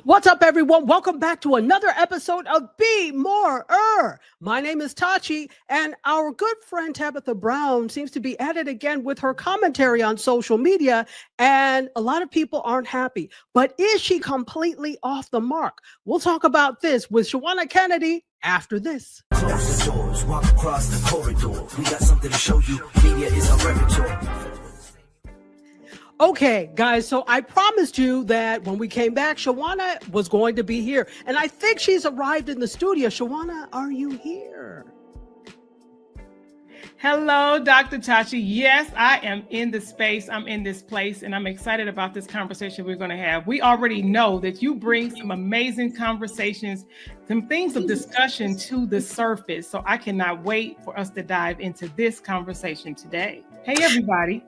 What's up, everyone? Welcome back to another episode of Be More. My name is Tachi, and our good friend Tabitha Brown seems to be at it again with her commentary on social media, and a lot of people aren't happy. But is she completely off the mark? We'll talk about this with Shawanna Kennedy after this. Close the doors, walk across the corridor. We got something to show you. Media is our repertoire. Okay, guys, so I promised you that when we came back, Shawanna was going to be here. And I think she's arrived in the studio. Shawanna, are you here? Hello, Dr. Tachi. Yes, I am in the space. I'm in this place, and I'm excited about this conversation we're going to have. We already know that you bring some amazing conversations, some things of discussion to the surface. So I cannot wait for us to dive into this conversation today. Hey, everybody.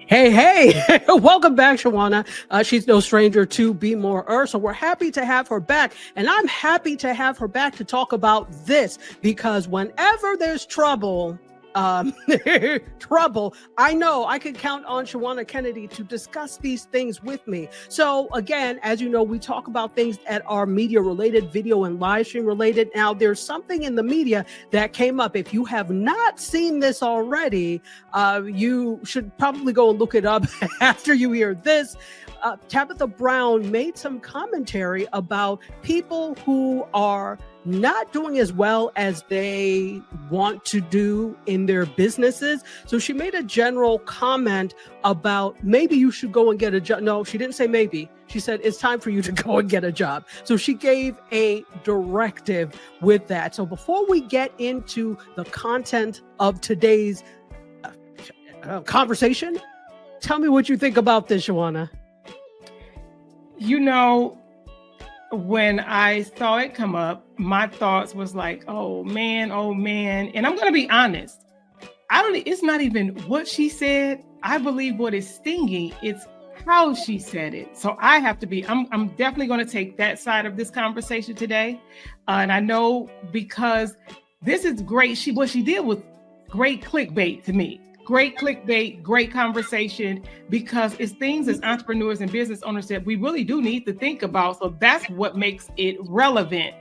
Hey, welcome back, Shawanna. She's no stranger to Be More. So we're happy to have her back. And I'm happy to have her back to talk about this, because whenever there's trouble, I know I can count on Shawanna Kennedy to discuss these things with me. So again, as you know, we talk about things that are media related, video and live stream related. Now there's something in the media that came up. If you have not seen this already, you should probably go and look it up after you hear this. Tabitha Brown made some commentary about people who are not doing as well as they want to do in their businesses. So she made a general comment about maybe you should go and get a job. No, she didn't say maybe. She said it's time for you to go and get a job. So she gave a directive with that. So before we get into the content of today's conversation, tell me what you think about this, Shawanna. You know, when I saw it come up, my thoughts was like, oh man. And I'm going to be honest. It's not even what she said. I believe what is stinging, it's how she said it. So I have to be, I'm definitely going to take that side of this conversation today. And I know, because this is great. What she did was great clickbait to me. Great clickbait, great conversation, because it's things as entrepreneurs and business owners that we really do need to think about. So that's what makes it relevant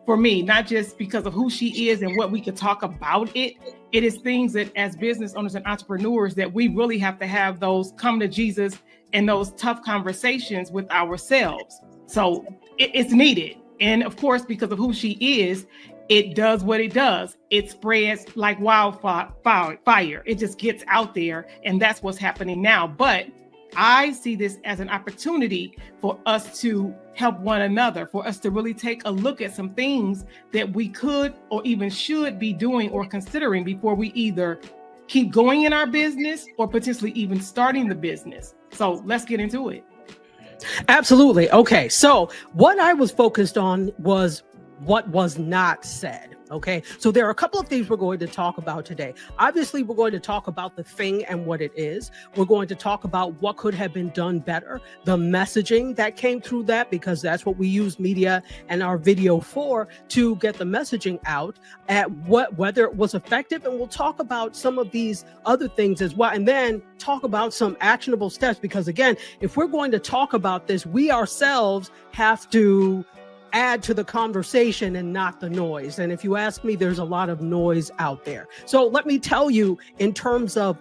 for me, not just because of who she is and what we could talk about it. It is things that as business owners and entrepreneurs that we really have to have those come to Jesus and those tough conversations with ourselves. So it's needed. And of course, because of who she is, it does what it does. It spreads like wildfire. It just gets out there. And that's what's happening now. But I see this as an opportunity for us to help one another, for us to really take a look at some things that we could or even should be doing or considering before we either keep going in our business or potentially even starting the business. So let's get into it. Absolutely. Okay. So what I was focused on was what was not said. Okay. So there are a couple of things we're going to talk about today. Obviously, we're going to talk about the thing and what it is. We're going to talk about what could have been done better, the messaging that came through that, because that's what we use media and our video for, to get the messaging out, at whether it was effective. And we'll talk about some of these other things as well. And then talk about some actionable steps, because again, if we're going to talk about this, we ourselves have to add to the conversation and not the noise. And if you ask me, there's a lot of noise out there. So let me tell you, in terms of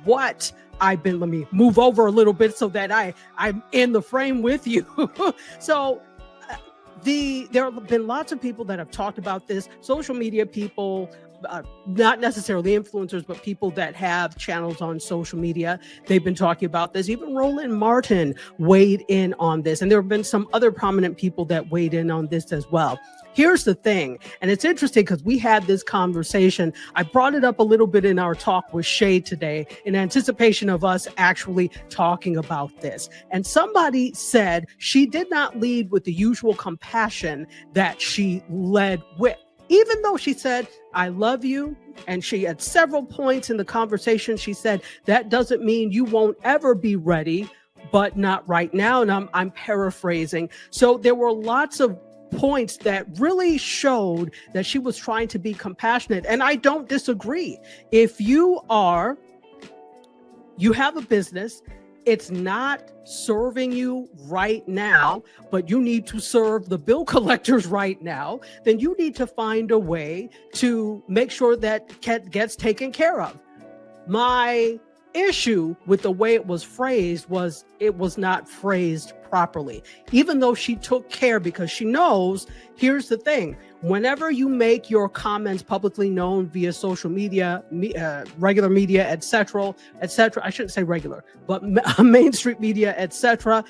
what let me move over a little bit so that I'm in the frame with you. So there have been lots of people that have talked about this, social media people, not necessarily influencers, but people that have channels on social media. They've been talking about this. Even Roland Martin weighed in on this. And there have been some other prominent people that weighed in on this as well. Here's the thing, and it's interesting because we had this conversation. I brought it up a little bit in our talk with Shay today in anticipation of us actually talking about this. And somebody said she did not lead with the usual compassion that she led with. Even though she said, I love you, and she at several points in the conversation, she said, that doesn't mean you won't ever be ready, but not right now. And I'm paraphrasing. So there were lots of points that really showed that she was trying to be compassionate. And I don't disagree. If you have a business it's not serving you right now, but you need to serve the bill collectors right now, then you need to find a way to make sure that gets taken care of. My issue with the way it was phrased was it was not phrased properly, even though she took care, because she knows, here's the thing, whenever you make your comments publicly known via social media, regular media, etc., I shouldn't say regular, but mainstream media, etc.,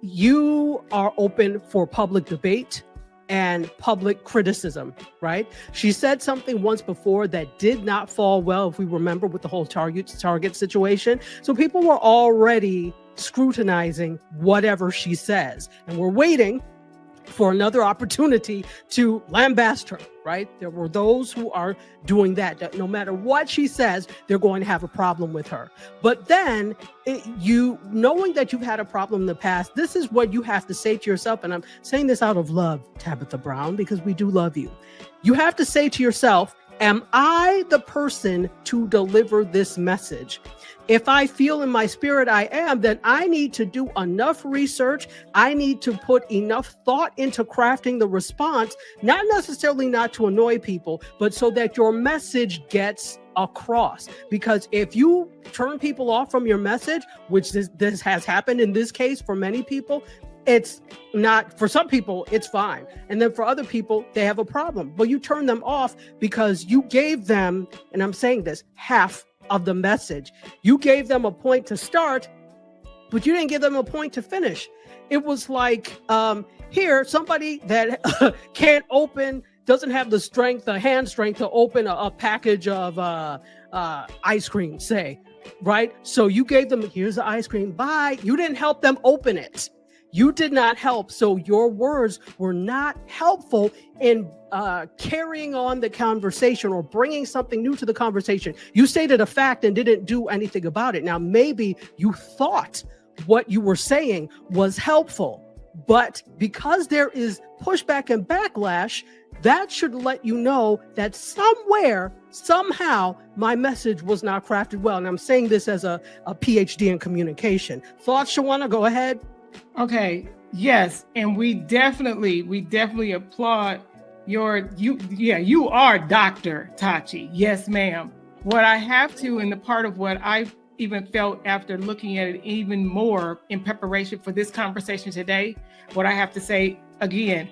you are open for public debate and public criticism, right? She said something once before that did not fall well, if we remember, with the whole Target situation. So people were already scrutinizing whatever she says, and we're waiting for another opportunity to lambast her, right? There were those who are doing that no matter what she says, they're going to have a problem with her. But then you, knowing that you've had a problem in the past, this is what you have to say to yourself. And I'm saying this out of love, Tabitha Brown, because we do love you. You have to say to yourself, am I the person to deliver this message? If I feel in my spirit I am, then I need to do enough research. I need to put enough thought into crafting the response, not necessarily not to annoy people, but so that your message gets across. Because if you turn people off from your message, which this has happened in this case for many people, it's not, for some people, it's fine. And then for other people, they have a problem. But you turn them off because you gave them, and I'm saying this, half of the message. You gave them a point to start, but you didn't give them a point to finish. It was like, here, somebody that doesn't have the strength, the hand strength to open a package of ice cream, say, right? So you gave them, here's the ice cream, bye. You didn't help them open it. You did not help. So your words were not helpful in carrying on the conversation or bringing something new to the conversation. You stated a fact and didn't do anything about it. Now, maybe you thought what you were saying was helpful, but because there is pushback and backlash, that should let you know that somewhere, somehow, my message was not crafted well. And I'm saying this as a PhD in communication. Thoughts, Shawanna? Go ahead. Okay. Yes. And we definitely applaud you are Dr. Tachi. Yes, ma'am. What I have to, and the part of what I even felt after looking at it even more in preparation for this conversation today, what I have to say again,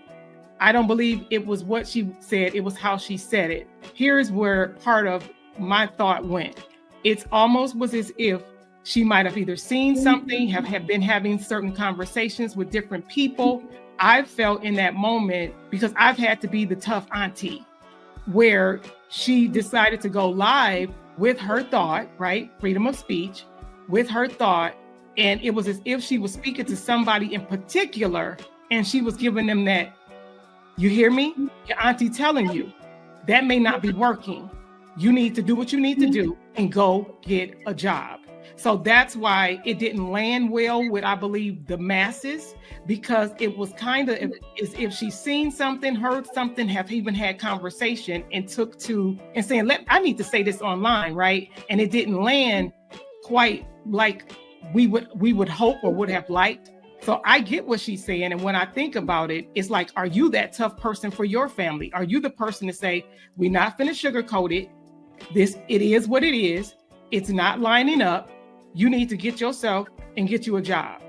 I don't believe it was what she said, it was how she said it. Here's where part of my thought went. It's almost was as if she might have either seen something, have been having certain conversations with different people. I felt in that moment, because I've had to be the tough auntie, where she decided to go live with her thought, right? Freedom of speech, with her thought. And it was as if she was speaking to somebody in particular, and she was giving them that, you hear me? Your auntie telling you that may not be working. You need to do what you need to do and go get a job. So that's why it didn't land well with, I believe, the masses, because it was kind of as if she's seen something, heard something, have even had conversation and took to and saying, I need to say this online, right? And it didn't land quite like we would hope or would have liked. So I get what she's saying. And when I think about it, it's like, are you that tough person for your family? Are you the person to say, we're not finna sugarcoat it? It is what it is. It's not lining up. You need to get yourself and get you a job.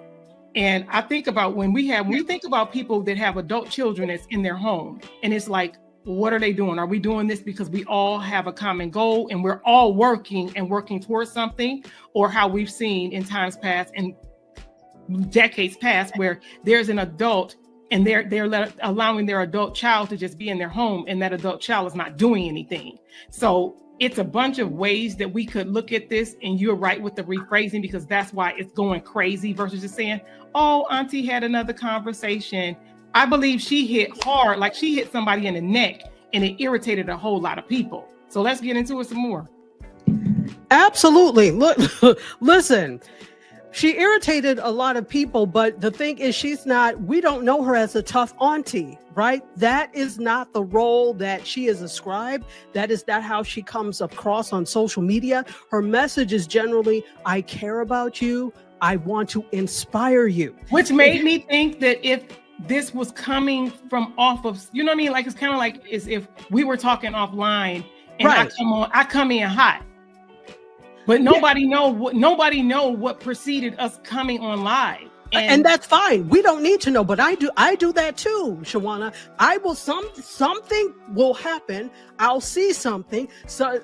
And I think about when we think about people that have adult children that's in their home, and it's like, what are they doing? Are we doing this because we all have a common goal and we're all working towards something? Or how we've seen in times past and decades past, where there's an adult and they're allowing their adult child to just be in their home, and that adult child is not doing anything. So it's a bunch of ways that we could look at this, and you're right with the rephrasing, because that's why it's going crazy versus just saying, oh, auntie had another conversation. I believe she hit hard, like she hit somebody in the neck, and it irritated a whole lot of people. So let's get into it some more. Absolutely. Look, listen, she irritated a lot of people, but the thing is, we don't know her as a tough auntie, right? That is not the role that she is ascribed. That is not how she comes across on social media. Her message is generally, I care about you. I want to inspire you. Which made me think that if this was coming from off of, you know what I mean? Like, it's kind of like as if we were talking offline and Right. I come in hot. But nobody know what preceded us coming on live. And that's fine. We don't need to know, but I do that too, Shawanna. Something will happen. I'll see something. So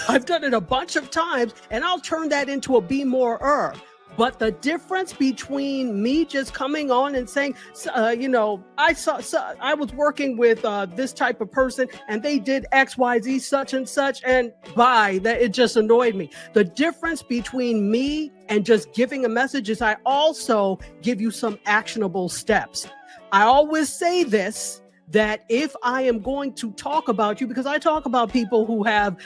I've done it a bunch of times, and I'll turn that into a be more. But the difference between me just coming on and saying, I was working with this type of person and they did XYZ such and such, and that it just annoyed me. The difference between me and just giving a message is I also give you some actionable steps. I always say this, that if I am going to talk about you, because I talk about people who have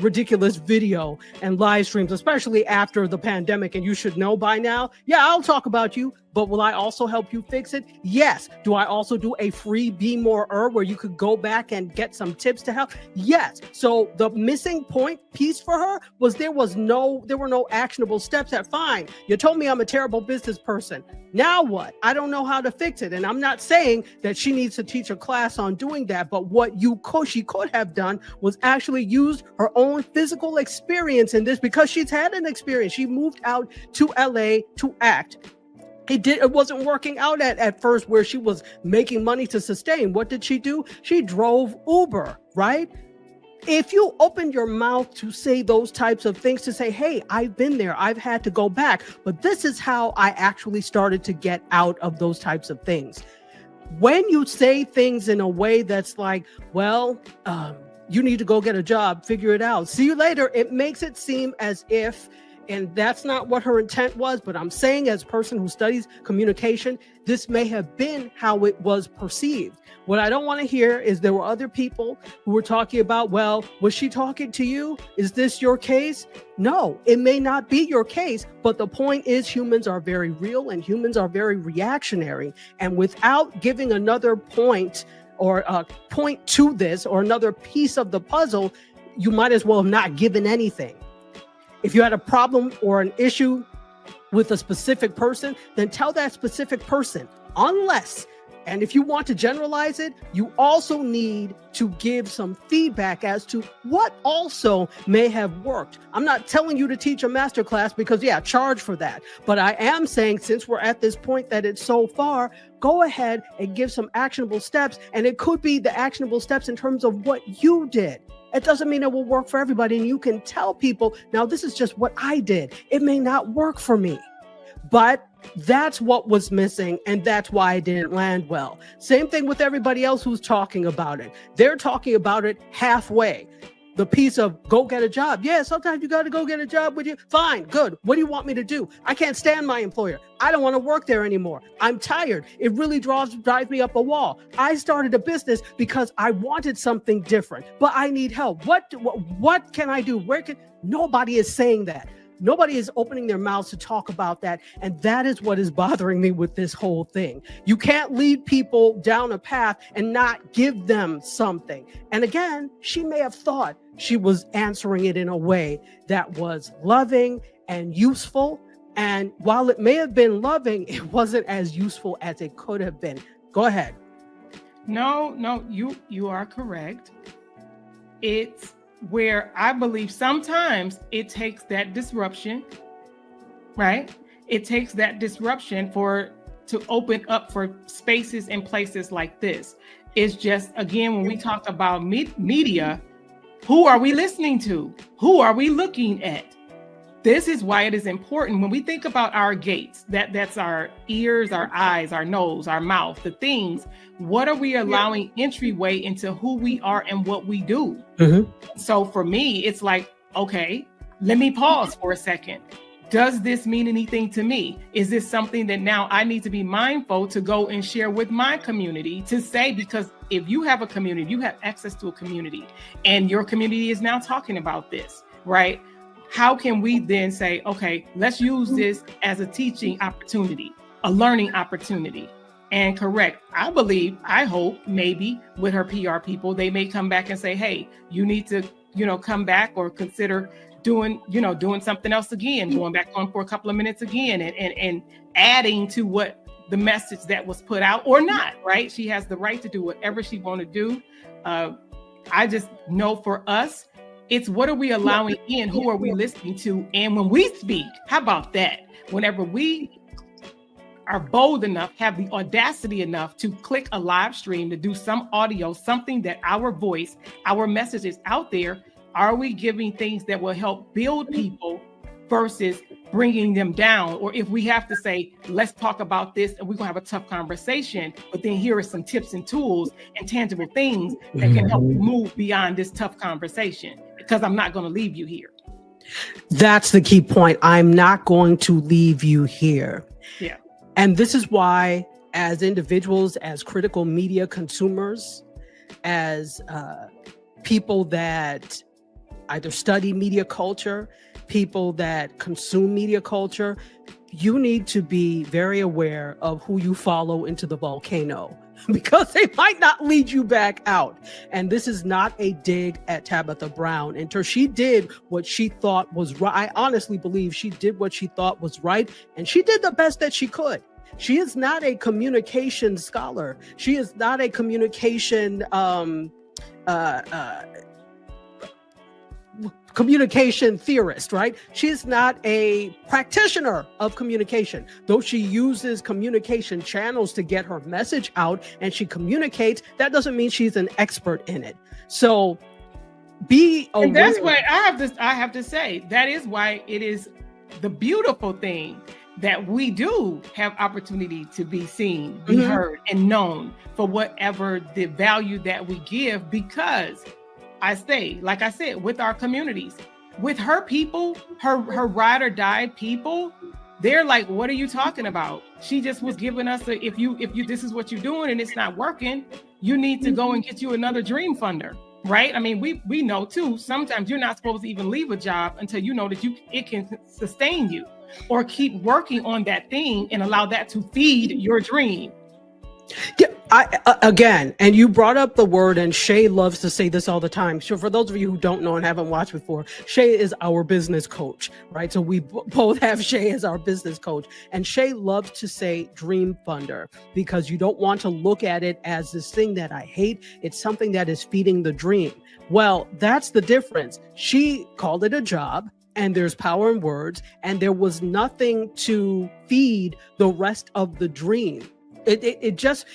ridiculous video and live streams, especially after the pandemic, and you should know by now, I'll talk about you, but will I also help you fix it? Yes. Do I also do a free Be More where you could go back and get some tips to help? Yes. So the missing point piece for her was there were no actionable steps. Fine, you told me I'm a terrible business person. Now what? I don't know how to fix it. And I'm not saying that she needs to teach a class on doing that, but what she could have done was actually used her own physical experience in this, because she's had an experience. She moved out to LA to act. It wasn't working out at first where she was making money to sustain. What did she do? She drove Uber, right? If you open your mouth to say those types of things, to say, hey, I've been there, I've had to go back, but this is how I actually started to get out of those types of things. When you say things in a way that's like, you need to go get a job, figure it out, see you later, it makes it seem as if, and that's not what her intent was, but I'm saying, as a person who studies communication, this may have been how it was perceived. What I don't want to hear is there were other people who were talking about, was she talking to you? Is this your case? No, it may not be your case, but the point is humans are very real and humans are very reactionary. And without giving another point or a point to this or another piece of the puzzle, you might as well have not given anything. If you had a problem or an issue with a specific person, then tell that specific person. And if you want to generalize it, you also need to give some feedback as to what also may have worked. I'm not telling you to teach a masterclass because, charge for that. But I am saying, since we're at this point that it's so far, go ahead and give some actionable steps. And it could be the actionable steps in terms of what you did. It doesn't mean it will work for everybody. And you can tell people, now this is just what I did. It may not work for me, but that's what was missing. And that's why it didn't land well. Same thing with everybody else who's talking about it. They're talking about it halfway. The piece of go get a job. Yeah, sometimes you got to go get a job with you. Fine, good. What do you want me to do? I can't stand my employer. I don't want to work there anymore. I'm tired. It really drives me up a wall. I started a business because I wanted something different, but I need help. What can I do? Nobody is saying that. Nobody is opening their mouths to talk about that. And that is what is bothering me with this whole thing. You can't lead people down a path and not give them something. And again, she may have thought she was answering it in a way that was loving and useful. And while it may have been loving, it wasn't as useful as it could have been. Go ahead. No, you are correct. It's where I believe sometimes it takes that disruption, right? It takes that disruption to open up for spaces and places like this. It's just, again, when we talk about media, who are we listening to? Who are we looking at? This is why it is important when we think about our gates, that's our ears, our eyes, our nose, our mouth, the things. What are we allowing entryway into who we are and what we do? Mm-hmm. So for me, it's like, okay, let me pause for a second. Does this mean anything to me? Is this something that now I need to be mindful to go and share with my community to say, because if you have a community, you have access to a community and your community is now talking about this, right? How can we then say, okay, let's use this as a teaching opportunity, a learning opportunity? And correct, I hope maybe with her PR people, they may come back and say, hey, you need to, come back or consider doing something else again, going back on for a couple of minutes again, and adding to what the message that was put out or not, right? She has the right to do whatever she want to do. I just know for us, it's what are we allowing in? Who are we listening to? And when we speak, how about that? Whenever we are bold enough, have the audacity enough to click a live stream, to do some audio, something that our voice, our message is out there, are we giving things that will help build people versus bringing them down? Or if we have to say, let's talk about this and we're gonna have a tough conversation, but then here are some tips and tools and tangible things that can help you move beyond this tough conversation, because I'm not gonna leave you here. That's the key point. I'm not going to leave you here. Yeah. And this is why, as individuals, as critical media consumers, as people that either study media culture, people that consume media culture, you need to be very aware of who you follow into the volcano, because they might not lead you back out. And this is not a dig at Tabitha Brown. Until she did what she thought was right. I honestly believe she did what she thought was right, and she did the best that she could. She is not a communication scholar. She is not a communication communication theorist, right? She's not a practitioner of communication, though she uses communication channels to get her message out and she communicates. That doesn't mean she's an expert in it. So be aware. And that's why I have to say, that is why it is the beautiful thing that we do have opportunity to be seen, be heard, and known for whatever the value that we give, because I say, like I said, with our communities, with her people, her ride or die people, they're like, what are you talking about? She just was giving us if you this is what you're doing and it's not working, you need to go and get you another dream funder, right? I mean, we know too, sometimes you're not supposed to even leave a job until you know that it can sustain you, or keep working on that thing and allow that to feed your dream. Yeah, again, and you brought up the word, and Shay loves to say this all the time. So for those of you who don't know and haven't watched before, Shay is our business coach, right? So we both have Shay as our business coach, and Shay loves to say dream funder, because you don't want to look at it as this thing that I hate. It's something that is feeding the dream. Well, that's the difference. She called it a job, and there's power in words, and there was nothing to feed the rest of the dream. It just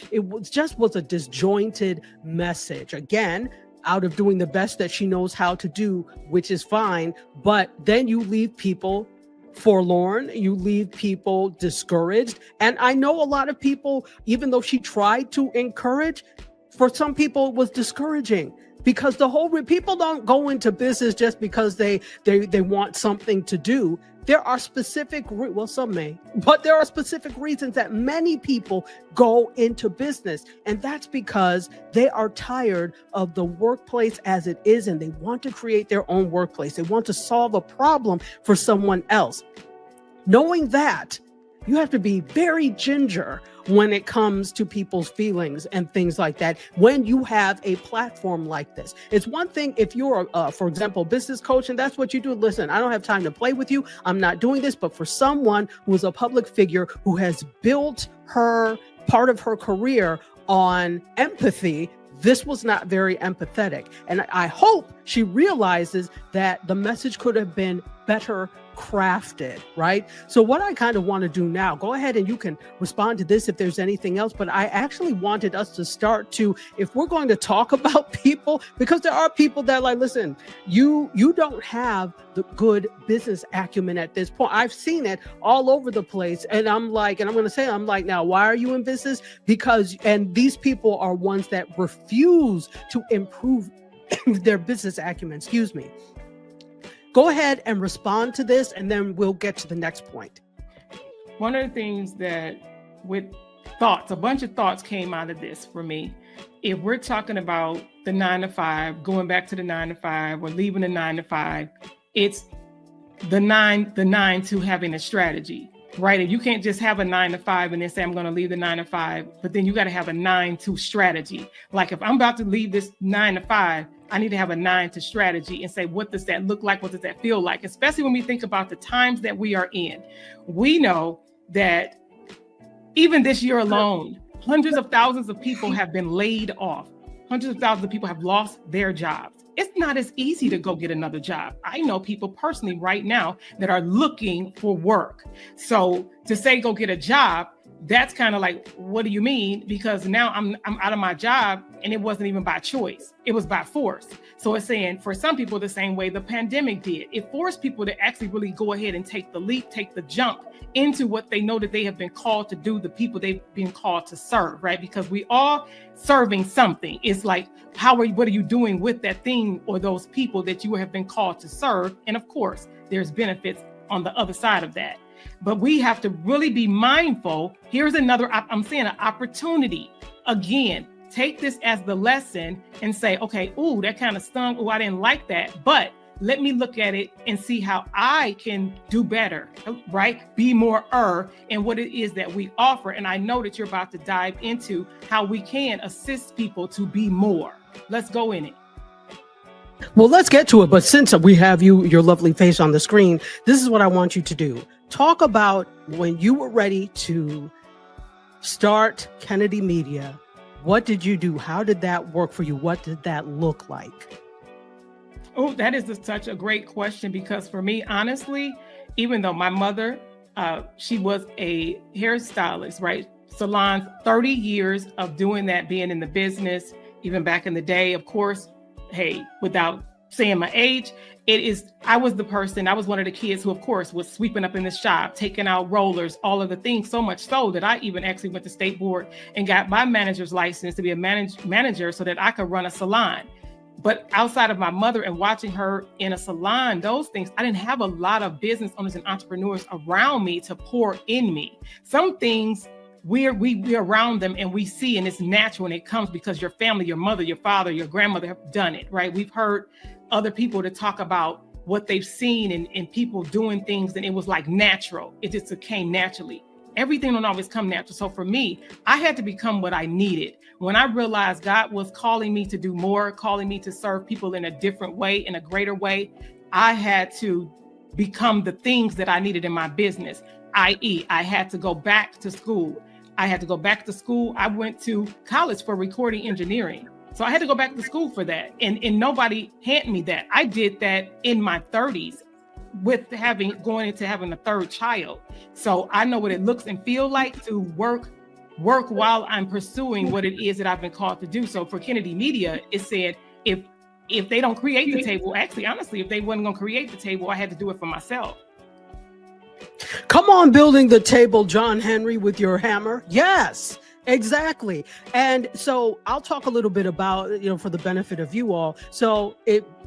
was a disjointed message. Again, out of doing the best that she knows how to do, which is fine. But then you leave people forlorn, you leave people discouraged. And I know a lot of people, even though she tried to encourage, for some people it was discouraging. Because people don't go into business just because they want something to do. There are specific, well, some may, but there are specific reasons that many people go into business. And that's because they are tired of the workplace as it is, and they want to create their own workplace. They want to solve a problem for someone else. Knowing that, you have to be very ginger when it comes to people's feelings and things like that. When you have a platform like this, it's one thing if you're, for example, business coach, and that's what you do. Listen, I don't have time to play with you. I'm not doing this. But for someone who is a public figure who has built part of her career on empathy, this was not very empathetic. And I hope she realizes that the message could have been better crafted, right? So what I kind of want to do now, go ahead and you can respond to this if there's anything else, but I actually wanted us to start to, if we're going to talk about people, because there are people that like, listen, you don't have the good business acumen at this point. I've seen it all over the place. And I'm like, now, why are you in business? And these people are ones that refuse to improve their business acumen, Go ahead and respond to this, and then we'll get to the next point. One of the things that with thoughts, a bunch of thoughts came out of this for me. If we're talking about the 9 to 5, going back to the 9 to 5 or leaving the 9 to 5, it's the nine to having a strategy. right? And you can't just have a 9 to 5 and then say, I'm going to leave the 9 to 5, but then you got to have a 9 to strategy. Like if I'm about to leave this 9 to 5, I need to have a 9 to strategy and say, what does that look like? What does that feel like? Especially when we think about the times that we are in. We know that even this year alone, hundreds of thousands of people have been laid off. Hundreds of thousands of people have lost their jobs. It's not as easy to go get another job. I know people personally right now that are looking for work. So to say go get a job, that's kind of like, what do you mean? Because now I'm out of my job, and it wasn't even by choice. It was by force. So it's saying for some people the same way the pandemic did. It forced people to actually really go ahead and take the leap, take the jump into what they know that they have been called to do, the people they've been called to serve, right? Because we all serving something. It's like, what are you doing with that thing or those people that you have been called to serve? And of course, there's benefits on the other side of that. But we have to really be mindful. Here's another, I'm saying an opportunity. Again, take this as the lesson and say, okay, ooh, that kind of stung. Ooh, I didn't like that. But let me look at it and see how I can do better, right? Be more in what it is that we offer. And I know that you're about to dive into how we can assist people to be more. Let's go in it. Well, let's get to it. But since we have your lovely face on the screen, this is what I want you to do. Talk about when you were ready to start Kennedy Media. What did you do? How did that work for you? What did that look like? Oh, that is such a great question, because for me, honestly, even though my mother, she was a hairstylist, right? Salons, 30 years of doing that, being in the business, even back in the day, of course, hey, without saying my age, I was one of the kids who, of course, was sweeping up in the shop, taking out rollers, all of the things, so much so that I even actually went to state board and got my manager's license to be a manager so that I could run a salon. But outside of my mother and watching her in a salon, those things, I didn't have a lot of business owners and entrepreneurs around me to pour in me. Some things we're around them and we see, and it's natural, and it comes because your family, your mother, your father, your grandmother have done it, right? We've heard other people to talk about what they've seen and people doing things, and it was like natural. It just came naturally. Everything don't always come natural. So for me, I had to become what I needed. When I realized God was calling me to do more, calling me to serve people in a different way, in a greater way, I had to become the things that I needed in my business, i.e., I had to go back to school. I went to college for recording engineering. So I had to go back to school for that. And nobody handed me that. I did that in my 30s with going into having a third child. So I know what it looks and feel like to work while I'm pursuing what it is that I've been called to do. So for Kennedy Media, it said, if they don't create the table, actually, honestly, if they wasn't going to create the table, I had to do it for myself. Come on, building the table, John Henry, with your hammer. Yes, exactly. And so I'll talk a little bit about, for the benefit of you all. So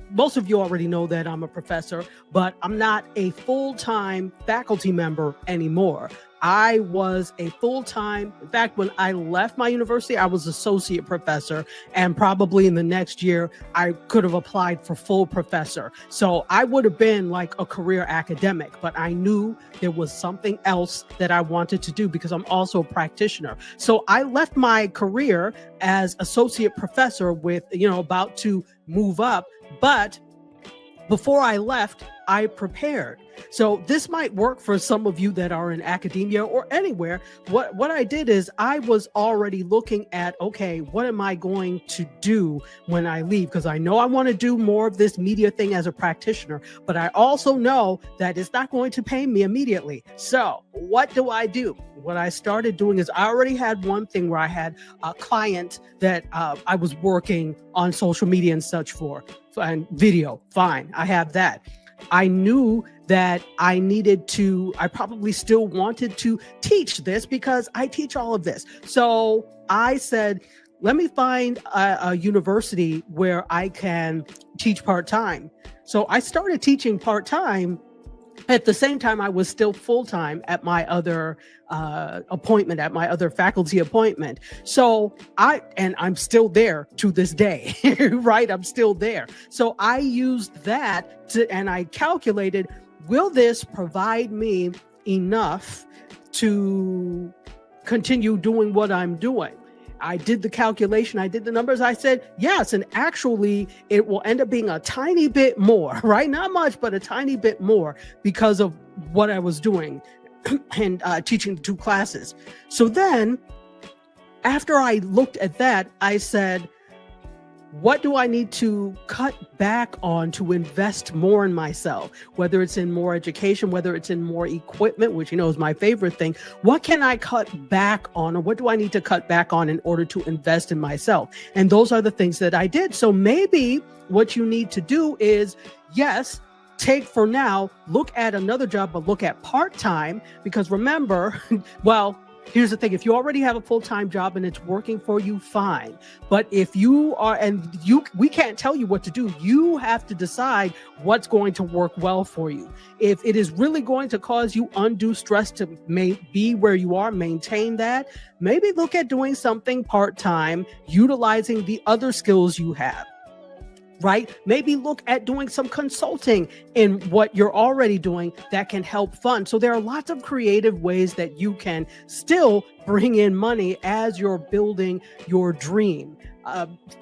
most of you already know that I'm a professor, but I'm not a full-time faculty member anymore. I was a full-time, in fact, when I left my university, I was associate professor, and probably in the next year, I could have applied for full professor. So I would have been like a career academic, but I knew there was something else that I wanted to do because I'm also a practitioner. So I left my career as associate professor with, about to move up, but before I left, I prepared. So this might work for some of you that are in academia or anywhere. What I did is I was already looking at, okay, what am I going to do when I leave? Because I know I want to do more of this media thing as a practitioner, but I also know that it's not going to pay me immediately. So what do? What I started doing is I already had one thing where I had a client that I was working on social media and such for, and video. Fine, I have that. I knew that I probably still wanted to teach this because I teach all of this. So I said, let me find a university where I can teach part-time. So I started teaching part-time. At the same time, I was still full-time at my other appointment, at my other faculty appointment. So I'm still there to this day, right? I'm still there. So I used that and I calculated, will this provide me enough to continue doing what I'm doing. I did the calculation, I did the numbers, I said, yes, and actually it will end up being a tiny bit more, right? Not much, but a tiny bit more because of what I was doing and teaching the 2 classes. So then after I looked at that, I said, what do I need to cut back on to invest more in myself? Whether it's in more education, whether it's in more equipment, which is my favorite thing. What can I cut back on, or what do I need to cut back on in order to invest in myself? And those are the things that I did. So maybe what you need to do is, yes, take for now, look at another job, but look at part-time, because remember, well, here's the thing. If you already have a full-time job and it's working for you, fine. But if you are, we can't tell you what to do. You have to decide what's going to work well for you. If it is really going to cause you undue stress to be where you are, maintain that, maybe look at doing something part-time, utilizing the other skills you have. Right? Maybe look at doing some consulting in what you're already doing that can help fund. So there are lots of creative ways that you can still bring in money as you're building your dream.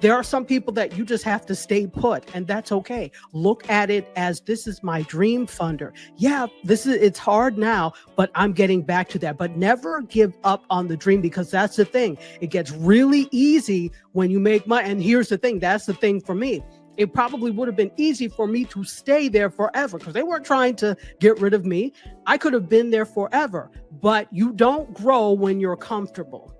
There are some people that you just have to stay put, and that's okay. Look at it as, this is my dream funder. Yeah, it's hard now, but I'm getting back to that. But never give up on the dream, because that's the thing. It gets really easy when you make money. And here's the thing. That's the thing for me. It probably would have been easy for me to stay there forever because they weren't trying to get rid of me. I could have been there forever, but you don't grow when you're comfortable.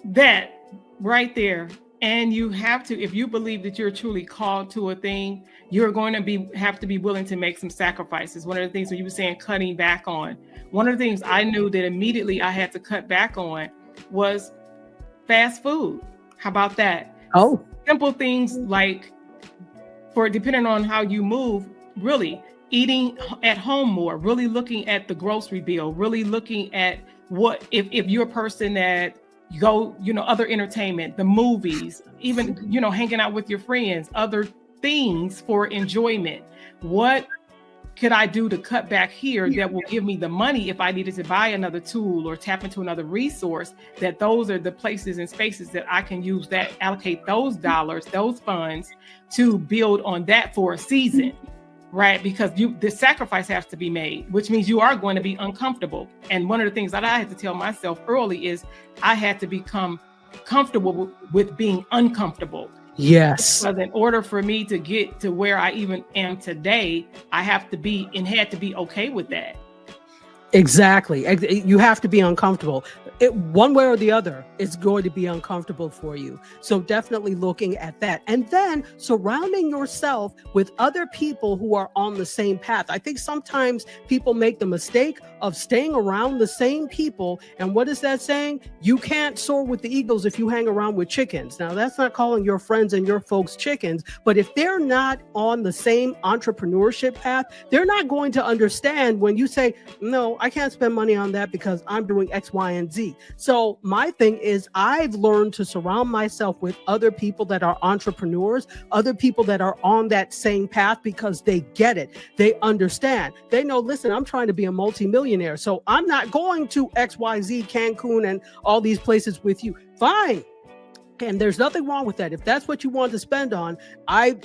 That right there. And you have to, if you believe that you're truly called to a thing, you're going to have to be willing to make some sacrifices. One of the things that you were saying, cutting back on. One of the things I knew that immediately I had to cut back on was fast food. How about that? Oh. Simple things like, depending on how you move, really eating at home more, really looking at the grocery bill, really looking at what, if you're a person that go, other entertainment, the movies, even, hanging out with your friends, other things for enjoyment. What could I do to cut back here that will give me the money if I needed to buy another tool or tap into another resource? That those are the places and spaces that I can use, that allocate those dollars, those funds to build on that for a season, right? Because the sacrifice has to be made, which means you are going to be uncomfortable. And one of the things that I had to tell myself early is I had to become comfortable with being uncomfortable. Yes. Because in order for me to get to where I even am today, I have to be and had to be okay with that. Exactly. You have to be uncomfortable. One way or the other, it's going to be uncomfortable for you. So definitely looking at that. And then surrounding yourself with other people who are on the same path. I think sometimes people make the mistake of staying around the same people. And what is that saying? You can't soar with the eagles if you hang around with chickens. Now, that's not calling your friends and your folks chickens, but if they're not on the same entrepreneurship path, they're not going to understand when you say, no, I can't spend money on that because I'm doing X, Y, and Z. So my thing is, I've learned to surround myself with other people that are entrepreneurs, other people that are on that same path, because they get it. They understand. They know, listen, I'm trying to be a multimillionaire, so I'm not going to XYZ, Cancun, and all these places with you. Fine. And there's nothing wrong with that. If that's what you want to spend on, I'm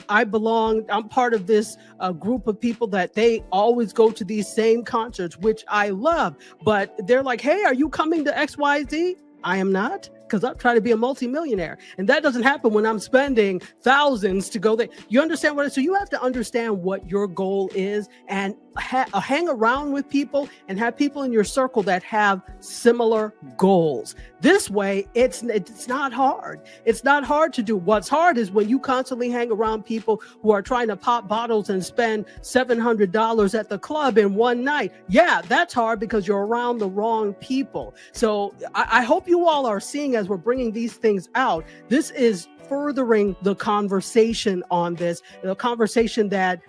part of this group of people that they always go to these same concerts, which I love. But they're like, hey, are you coming to XYZ? I am not, because I'm trying to be a multimillionaire. And that doesn't happen when I'm spending thousands to go there. You understand what? So you have to understand what your goal is and hang around with people and have people in your circle that have similar goals. This way, it's not hard. It's not hard to do. What's hard is when you constantly hang around people who are trying to pop bottles and spend $700 at the club in one night. Yeah, that's hard because you're around the wrong people. So I hope you all are seeing, as we're bringing these things out, this is furthering the conversation on this, the conversation that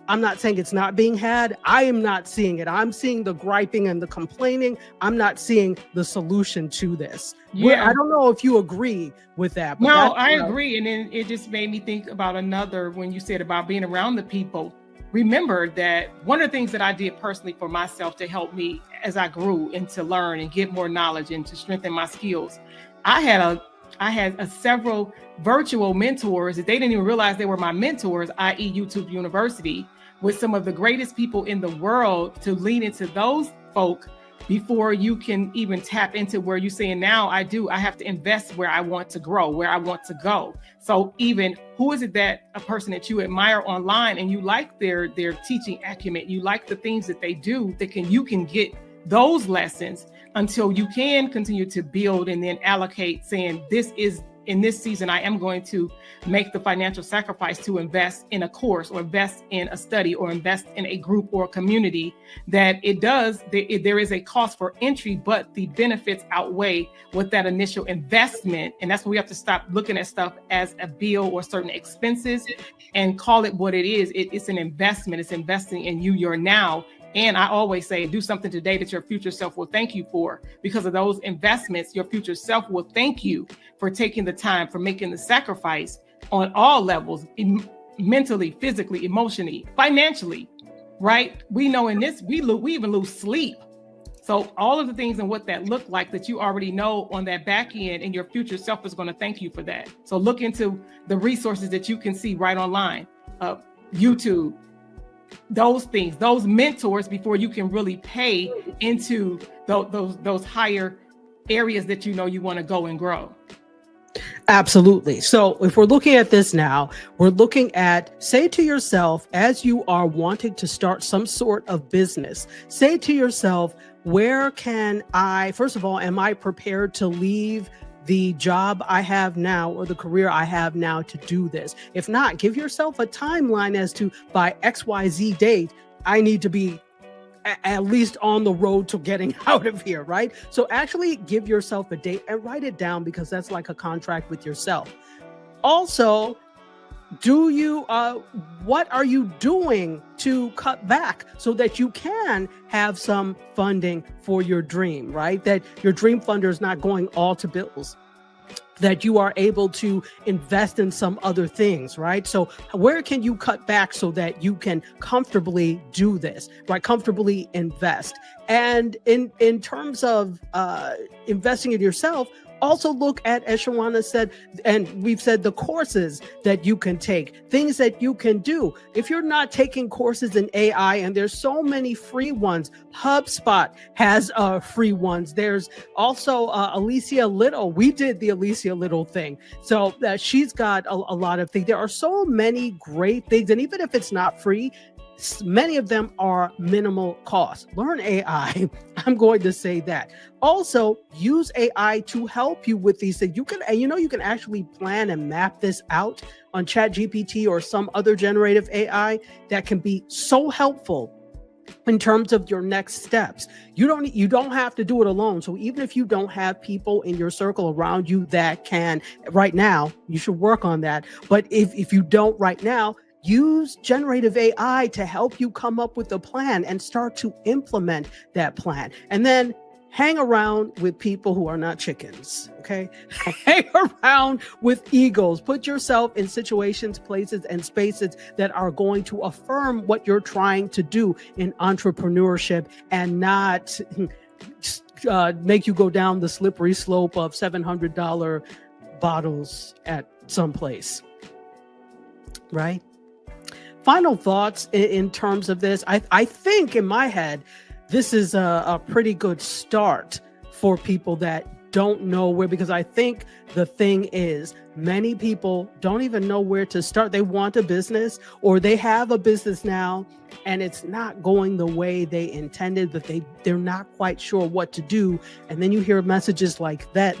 I'm not saying it's not being had. I am not seeing it. I'm seeing the griping and the complaining. I'm not seeing the solution to this. Yeah. I don't know if you agree with that. But no, I agree. And then it just made me think about another, when you said about being around the people. remember that one of the things that I did personally for myself to help me as I grew and to learn and get more knowledge and to strengthen my skills, I had several virtual mentors that they didn't even realize they were my mentors, i.e. YouTube University, with some of the greatest people in the world, to lean into those folk before you can even tap into where you're saying, now I have to invest where I want to grow, where I want to go. So even who is it that a person that you admire online and you like their teaching acumen, you like the things that they do, you can get those lessons until you can continue to build and then allocate, saying in this season, I am going to make the financial sacrifice to invest in a course or invest in a study or invest in a group or a community that there is a cost for entry, but the benefits outweigh what that initial investment. And that's when we have to stop looking at stuff as a bill or certain expenses and call it what it is. It's an investment. It's investing in you, your now. And I always say, do something today that your future self will thank you for. Because of those investments, your future self will thank you for taking the time, for making the sacrifice on all levels, mentally, physically, emotionally, financially, right? We know in this, we even lose sleep. So all of the things and what that looked like that you already know on that back end, and your future self is going to thank you for that. So look into the resources that you can see right online, YouTube, those things, those mentors, before you can really pay into those higher areas that you know you want to go and grow. Absolutely. So if we're looking at this now, we're looking at, say to yourself, as you are wanting to start some sort of business, say to yourself, where can I, first of all, am I prepared to leave the job I have now or the career I have now to do this? If not, give yourself a timeline as to, by XYZ date, I need to be at least on the road to getting out of here, right? So actually give yourself a date and write it down, because that's like a contract with yourself. Also, what are you doing to cut back so that you can have some funding for your dream, right? That your dream funder is not going all to bills, that you are able to invest in some other things, right? So where can you cut back so that you can comfortably do this, right? Comfortably invest. And in terms of investing in yourself, also look at, as Shawanna said, and we've said, the courses that you can take, things that you can do. If you're not taking courses in AI, and there's so many free ones, HubSpot has free ones. There's also Alicia Little. We did the Alicia Little thing. So she's got a lot of things. There are so many great things. And even if it's not free, many of them are minimal cost. Learn AI. I'm going to say that. Also, use AI to help you with these things. You can actually plan and map this out on ChatGPT or some other generative AI that can be so helpful in terms of your next steps. You don't have to do it alone. So even if you don't have people in your circle around you that can right now, you should work on that. But if you don't right now, use generative AI to help you come up with a plan and start to implement that plan. And then hang around with people who are not chickens, okay? Hang around with eagles. Put yourself in situations, places, and spaces that are going to affirm what you're trying to do in entrepreneurship, and not make you go down the slippery slope of $700 bottles at some place, right? Final thoughts in terms of this. I think in my head, this is a pretty good start for people that don't know where, because I think the thing is, many people don't even know where to start. They want a business, or they have a business now and it's not going the way they intended, but they're not quite sure what to do. And then you hear messages like that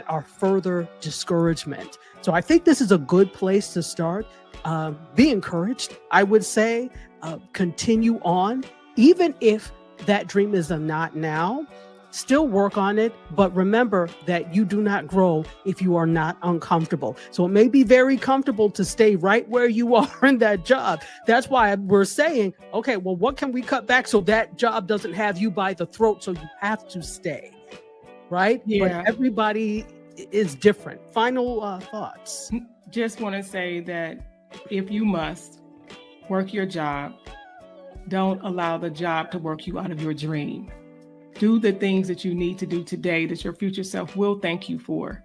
are further discouragement. So I think this is a good place to start. Be encouraged, I would say. Continue on, even if that dream is a not now. Still work on it, but remember that you do not grow if you are not uncomfortable. So it may be very comfortable to stay right where you are in that job. That's why we're saying, okay, well, what can we cut back so that job doesn't have you by the throat, so you have to stay, right? Yeah. But everybody is different. Final thoughts. Just want to say that if you must, work your job. Don't allow the job to work you out of your dream. Do the things that you need to do today that your future self will thank you for.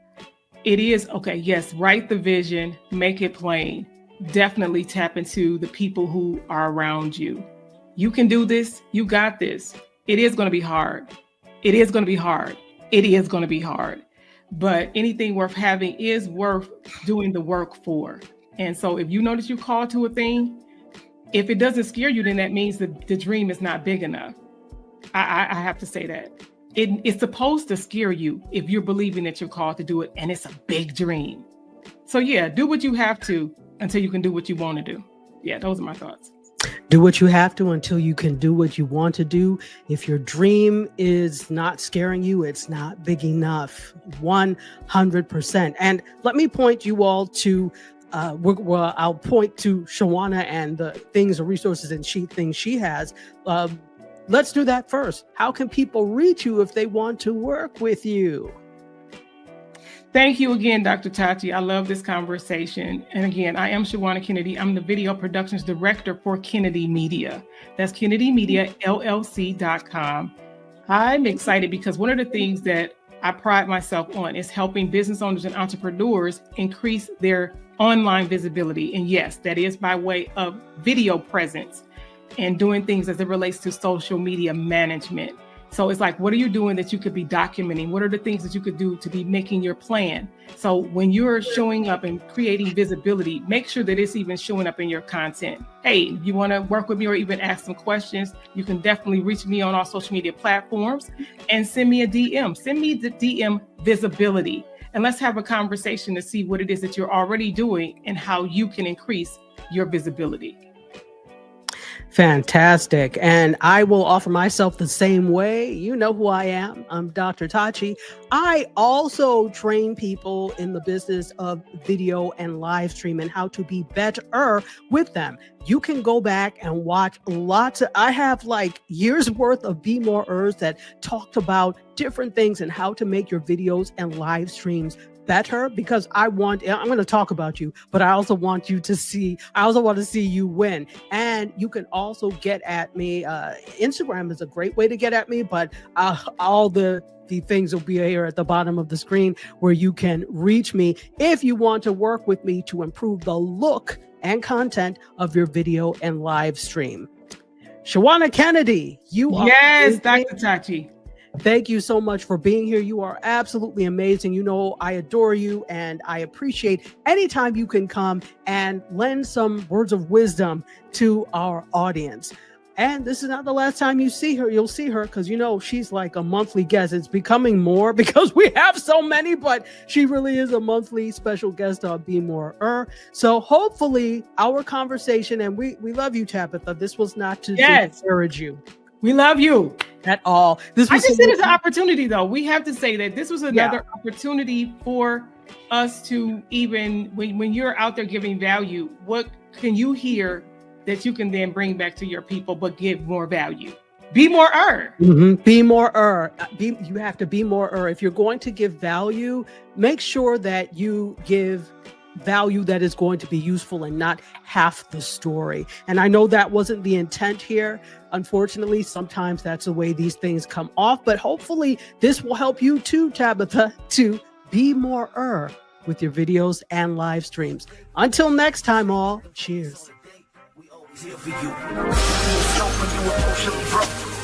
It is okay. Yes, write the vision, make it plain. Definitely tap into the people who are around you. You can do this. You got this. It is going to be hard. It is going to be hard. It is going to be hard. But anything worth having is worth doing the work for. And so if you know that you're called to a thing, if it doesn't scare you, then that means that the dream is not big enough. I have to say that. It's supposed to scare you if you're believing that you're called to do it and it's a big dream. So yeah, do what you have to until you can do what you want to do. Yeah, those are my thoughts. Do what you have to until you can do what you want to do. If your dream is not scaring you, it's not big enough. 100%. And let me point you all to I'll point to Shawanna and the things or resources and things she has. Let's do that first. How can people reach you if they want to work with you? Thank you again, Dr. Tati. I love this conversation. And again, I am Shawanna Kennedy. I'm the video productions director for Kennedy Media. That's KennedyMediaLLC.com. I'm excited because one of the things that I pride myself on is helping business owners and entrepreneurs increase their online visibility. And yes, that is by way of video presence and doing things as it relates to social media management. So it's like, what are you doing that you could be documenting? What are the things that you could do to be making your plan? So when you're showing up and creating visibility, make sure that it's even showing up in your content. Hey, if you want to work with me or even ask some questions, you can definitely reach me on all social media platforms and send me a DM. Send me the DM visibility. And let's have a conversation to see what it is that you're already doing and how you can increase your visibility. Fantastic. And I will offer myself the same way. You know who I am. I'm Dr. Tachi. I also train people in the business of video and live stream and how to be better with them. You can go back and watch I have like years worth of Be More Ers that talked about different things and how to make your videos and live streams better, because I'm going to talk about you, but I also want to see you win. And you can also get at me. Instagram is a great way to get at me, but all the things will be here at the bottom of the screen where you can reach me if you want to work with me to improve the look and content of your video and live stream. Shawanna Kennedy, you are. Yes, Dr. Tachi. Thank you so much for being here. You are absolutely amazing. You know, I adore you and I appreciate anytime you can come and lend some words of wisdom to our audience. And this is not the last time you see her. You'll see her because, you know, she's like a monthly guest. It's becoming more because we have so many, but she really is a monthly special guest on Be More. So hopefully our conversation, and we love you, Tabitha. This was not to discourage you. We love you. At all. I just see it as an opportunity, though. We have to say that this was another opportunity for us to even, when you're out there giving value, what can you hear that you can then bring back to your people, but give more value? Be more. Be more. You have to be more. If you're going to give value, make sure that you give value that is going to be useful and not half the story. And I know that wasn't the intent here. Unfortunately, sometimes that's the way these things come off, but hopefully this will help you too, Tabitha, to be more with your videos and live streams. Until next time, all, cheers. We always here for you.